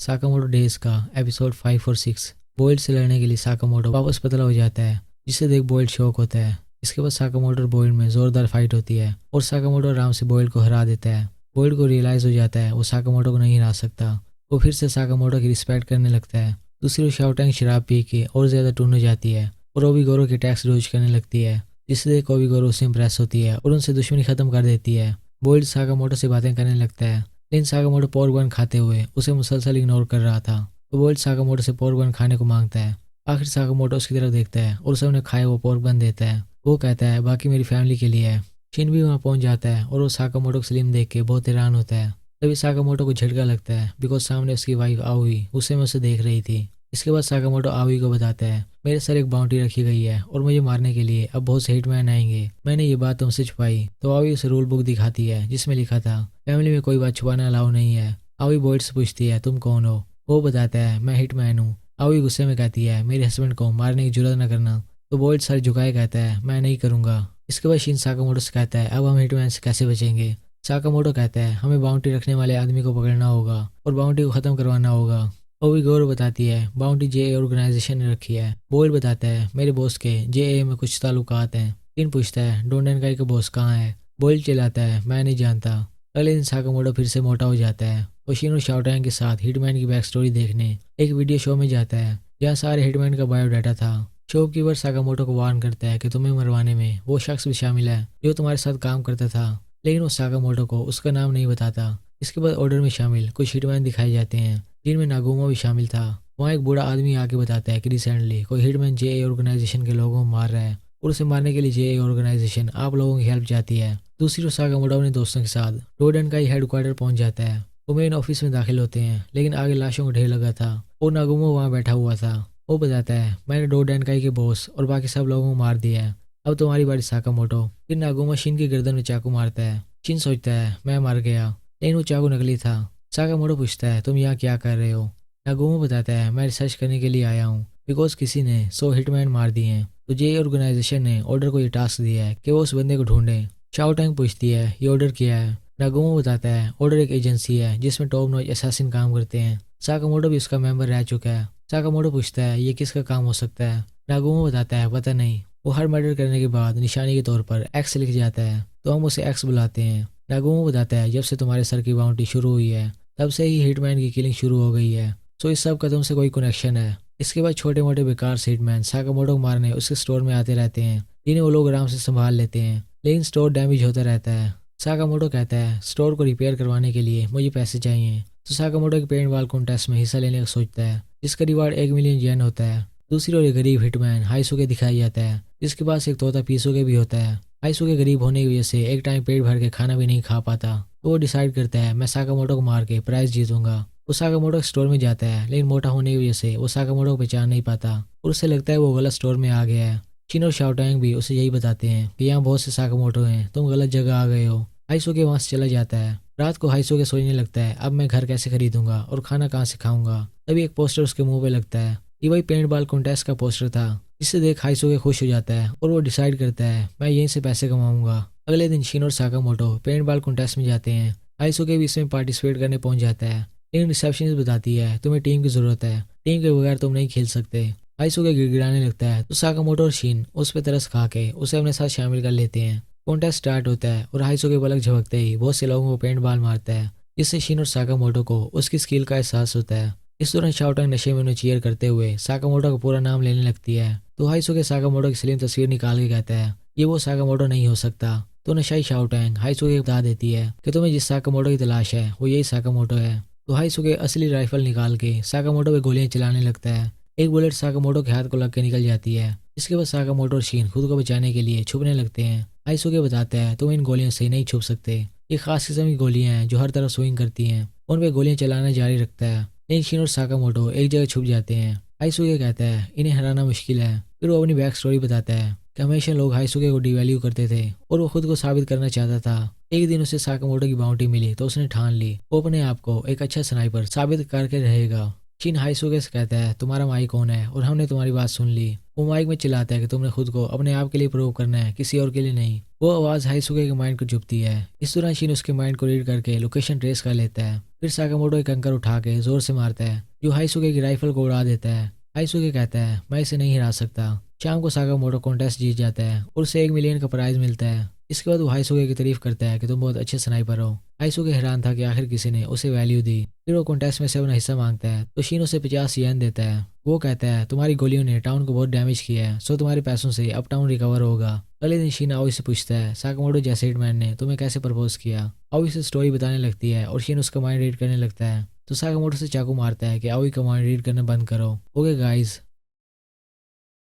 Sakamoto days का episode 5 और 6। Boiled से लड़ने के लिए साकामोटो वापस पतला हो जाता है, जिसे देख बोइल्ड शॉक होता है। इसके बाद साकामोटो और बोइल्ड में जोरदार फाइट होती है और साकामोटो आराम से बोइल्ड को हरा देता है। बोइल्ड को रियलाइज हो जाता है वो साकामोटो को नहीं हरा सकता। वो फिर से साकामोटो की रिस्पेक्ट करने लगता है। दूसरी ओर शाओटैंग शराब पी के और ज्यादा टून हो जाती है और ओबिगोरो के टैक्स रोज करने लगती है, जिससे देख ओबिगोरो उससे इम्प्रेस होती है और उनसे दुश्मनी खत्म कर देती है। बोइल्ड साकामोटो से बातें करने लगता है, लेकिन साकामोटो पोर्क बन खाते हुए उसे मुसलसल इग्नोर कर रहा था। तो बोइल्ड साकामोटो से पोर्क बन खाने को मांगता है। आखिर साकामोटो उसकी तरफ देखता है और उसे उन्हें खाए वो पोर्क बन देता है। वो कहता है बाकी मेरी फैमिली के लिए है। शिन भी वहाँ पहुंच जाता है और वो साकामोटो को स्लिम देख के बहुत हैरान होता है। तभी साकामोटो को झटका लगता है बिकॉज सामने उसकी वाइफ आउई उसे में उसे देख रही थी। इसके बाद साकामोटो आउई को बताता है मेरे सर एक बाउंड्री रखी गई है और मुझे मारने के लिए अब बहुत से हिटमैन आएंगे। मैंने ये बात तुमसे छुपाई। तो आउई उसे रूल बुक दिखाती है जिसमें लिखा था फैमिली में कोई बात छुपाना अलाउ नहीं है। आउई बोइल्ड से पूछती है तुम कौन हो। वो बताता है मैं हिटमैन हूँ। आउई गुस्से में कहती है मेरे हस्बैंड को मारने की जुर्रत न करना। तो बोइल्ड सर झुकाए कहता है मैं नहीं करूँगा। इसके बाद शिन साकामोटो से कहता है अब हम हिटमैन से कैसे बचेंगे। साकामोटो कहता है हमें बाउंड्री रखने वाले आदमी को पकड़ना होगा और बाउंड्री को खत्म करवाना होगा। ओबिगोरो बताती है बाउंड्री जेए ऑर्गेनाइजेशन ने रखी है। बोइल्ड बताता है मेरे बॉस के जेए में कुछ ताल्लुकात हैं। शिन पूछता है डोंडेनकाई का बॉस कहाँ है। बोइल्ड चिल्लाता है मैं नहीं जानता। अगले दिन साकामोटो फिर से मोटा हो जाता है और शिन और शाओटैंग के साथ हिटमैन की बैक स्टोरी देखने एक वीडियो शो में जाता है जहाँ सारे हिटमैन का बायोडाटा था। शॉपकीपर साकामोटो को वार्न करता है कि तुम्हें मरवाने में वो शख्स भी शामिल है जो तुम्हारे साथ काम करता था, लेकिन वो साकामोटो को उसका नाम नहीं बताता। इसके बाद ऑर्डर में शामिल कुछ हिटमैन दिखाए जाते हैं जिनमें नागुमो भी शामिल था। वहाँ एक बूढ़ा आदमी आके बताता है कि रिसेंटली कोई हिटमैन जेए ऑर्गेनाइजेशन के लोगों को मार रहा है और उसे मारने के लिए जेए ऑर्गेनाइजेशन आप लोगों की हेल्प चाहती है। दूसरी ओर साकामोटो अपने दोस्तों के साथ डोंडेनकाई हेडक्वार्टर पहुंच जाता है। वो मेन ऑफिस में दाखिल होते हैं, लेकिन आगे लाशों का ढेर लगा था और नागुमो वहाँ बैठा हुआ था। वो बताता है मैंने डोंडेनकाई के बॉस और बाकी सब लोगों को मार दिया है, अब तुम्हारी बारी साकामोटो। फिर नागुमो शिन की गर्दन में चाकू मारता है। शिन सोचता है मैं मर गया, लेकिन वो चाकू नकली था। साकामोटो पूछता है तुम यहाँ क्या कर रहे हो। नागुमो बताता है मैं रिसर्च करने के लिए आया हूँ बिकॉज किसी ने 100 हिटमैन मार दिए हैं, तो जे ऑर्गेनाइजेशन ने ऑर्डर को ये टास्क दिया है कि वो उस बंदे को ढूंढे। शाओटैंग पूछती है ये ऑर्डर क्या है। नागुमो बताता है ऑर्डर एक एजेंसी है जिसमें टॉप नॉच असैसिन काम करते हैं। साकामोटो भी उसका मेंबर रह चुका है। साकामोटो पूछता है ये किसका काम हो सकता है। नागुमो बताता है पता नहीं, वो हर मर्डर करने के बाद निशानी के तौर पर एक्स लिख जाता है, तो हम उसे एक्स बुलाते हैं। नागुमो बताता है जब से तुम्हारे सर की बाउंड्री शुरू हुई है तब से ही हिटमैन की किलिंग शुरू हो गई है, तो इस सब का तुमसे कोई कनेक्शन है। इसके बाद छोटे मोटे बेकार से हिटमैन साकामोटो को मारने उसके स्टोर में आते रहते हैं, जिन्हें वो लोग आराम से संभाल लेते हैं, लेकिन स्टोर डैमेज होता रहता है। साकामोटो कहता है स्टोर को रिपेयर करवाने के लिए मुझे पैसे चाहिए। तो साकामोटो एक पेंट बॉल कॉन्टेस्ट में हिस्सा लेने का सोचता है, जिसका रिवार्ड 1 मिलियन येन होता है। दूसरी ओर एक गरीब हिटमैन हाइसुके दिखाया जाता है, जिसके पास एक तोता पीसुके भी होता है। हाइसुके गरीब होने की वजह से एक टाइम पेट भर के खाना भी नहीं खा पाता, तो वो डिसाइड करता है मैं साकामोटो को मार के प्राइज जीतूंगा। वो साकामोटो के स्टोर में जाता है, लेकिन मोटा होने की वजह से वो साकामोटो को पहचान नहीं पाता और उसे लगता है वो गलत स्टोर में आ गया है। शिन और शाओटैंग भी उसे यही बताते हैं कि यहाँ बहुत से साकामोटो हैं, तुम गलत जगह आ गए हो। हाइसुके वहाँ से चला जाता है। रात को हाइसुके सोचने लगता है अब मैं घर कैसे खरीदूंगा और खाना कहाँ से खाऊंगा। तभी एक पोस्टर उसके मुंह पे लगता है। ये वही पेंट बॉल कॉन्टेस्ट का पोस्टर था, जिससे देख हाइसुके खुश हो जाता है और वो डिसाइड करता है मैं यहीं से पैसे कमाऊंगा। अगले दिन शिन और साकामोटो पेंट बॉल कॉन्टेस्ट में जाते हैं। हाइसुके भी इसमें पार्टिसिपेट करने पहुंच जाता है, लेकिन रिसेप्शनिस्ट बताती है तुम्हें टीम की जरूरत है, टीम के बगैर तुम नहीं खेल सकते। हाइसुके गिड़गिड़ाने लगता है, तो साकामोटो और शिन उस पर तरस खा के उसे अपने साथ शामिल कर लेते हैं। कॉन्टेस्ट स्टार्ट होता है और हाइसुके पलक झपकते ही बहुत से लोगों को पेंट बॉल मारता है, जिससे शिन और साकामोटो को उसकी स्किल का एहसास होता है। इस दौरान शाओटैंग नशे में उन्हें चीयर करते हुए साकामोटो का पूरा नाम लेने लगती है, तो हाइसुके साकामोटो की स्लिम तस्वीर निकाल के कहता है ये वो साकामोटो नहीं हो सकता। तो नशाई शाओटैंग हाइसुके को बता देती है कि तुम्हें जिस साकामोटो की तलाश है वो यही साकामोटो है। तो हाइसुके असली राइफल निकाल के साकामोटो पे गोलियां चलाने लगता है। एक बुलेट साकामोटो के हाथ को लग के निकल जाती है। इसके बाद साकामोटो और शिन खुद को बचाने के लिए छुपने लगते हैं। हाइसुके बताता है तुम इन गोलियों से नहीं छुप सकते, ये खास किस्म की गोलियां हैं जो हर तरफ स्विंग करती हैं। उन पे गोलियां चलाना जारी रखता है, लेकिन शिन और साकामोटो एक जगह छुप जाते हैं। हाइसुके कहता है इन्हें हराना मुश्किल है। फिर वो अपनी बैक स्टोरी बताता है कि हमेशा लोग हाइसुके को डिवैल्यू करते थे और वो खुद को साबित करना चाहता था। एक दिन उसे साकामोटो की बाउंड्री मिली तो उसने ठान ली वो अपने आप को एक अच्छा स्नाइपर साबित करके रहेगा। शिन हाइसुके से कहता है तुम्हारा माई कौन है और हमने तुम्हारी बात सुन ली। وہ مائک میں چلاتا ہے کہ تم نے خود کو اپنے آپ کے لیے پروو کرنا ہے، کسی اور کے لیے نہیں۔ وہ آواز ہائیسوگے کے مائنڈ کو چبھتی ہے۔ اس دوران شین اس کے مائنڈ کو ریڈ کر کے لوکیشن ٹریس کر لیتا ہے۔ پھر ساکاموٹو ایک کنکر اٹھا کے زور سے مارتا ہے جو ہائیسوگے کی رائفل کو اڑا دیتا ہے۔ ہائیسوگے کہتا ہے میں اسے نہیں ہرا سکتا۔ شام کو ساکاموٹو کانٹیسٹ جیت جاتا ہے اور اسے 1 ملین کا پرائز ملتا ہے۔ اس کے بعد وہ ہائیسوگے کی تعریف کرتا ہے کہ تم بہت اچھے سنائپر ہو۔ ہائیسوگے حیران تھا کہ آخر کسی نے اسے ویلیو دی۔ پھر وہ کانٹیسٹ میں سے اپنا حصہ مانگتا ہے تو شین اسے 50 ین دیتا ہے۔ وہ کہتا ہے تمہاری گولیوں نے ٹاؤن کو بہت ڈیمیج کیا ہے، سو تمہارے پیسوں سے اب ٹاؤن ریکور ہوگا۔ اگلے دن شین آوی سے پوچھتا ہے ساکاموٹو جیسے ہٹ مین نے تمہیں کیسے پرپوز کیا۔ آوی سے سٹوری بتانے لگتی ہے اور شین اس کا مائنڈ ریڈ کرنے لگتا ہے تو ساکاموٹو سے چاقو مارتا ہے کہ آوی کا مائنڈ ریڈ کرنا بند کرو۔ Okay guys,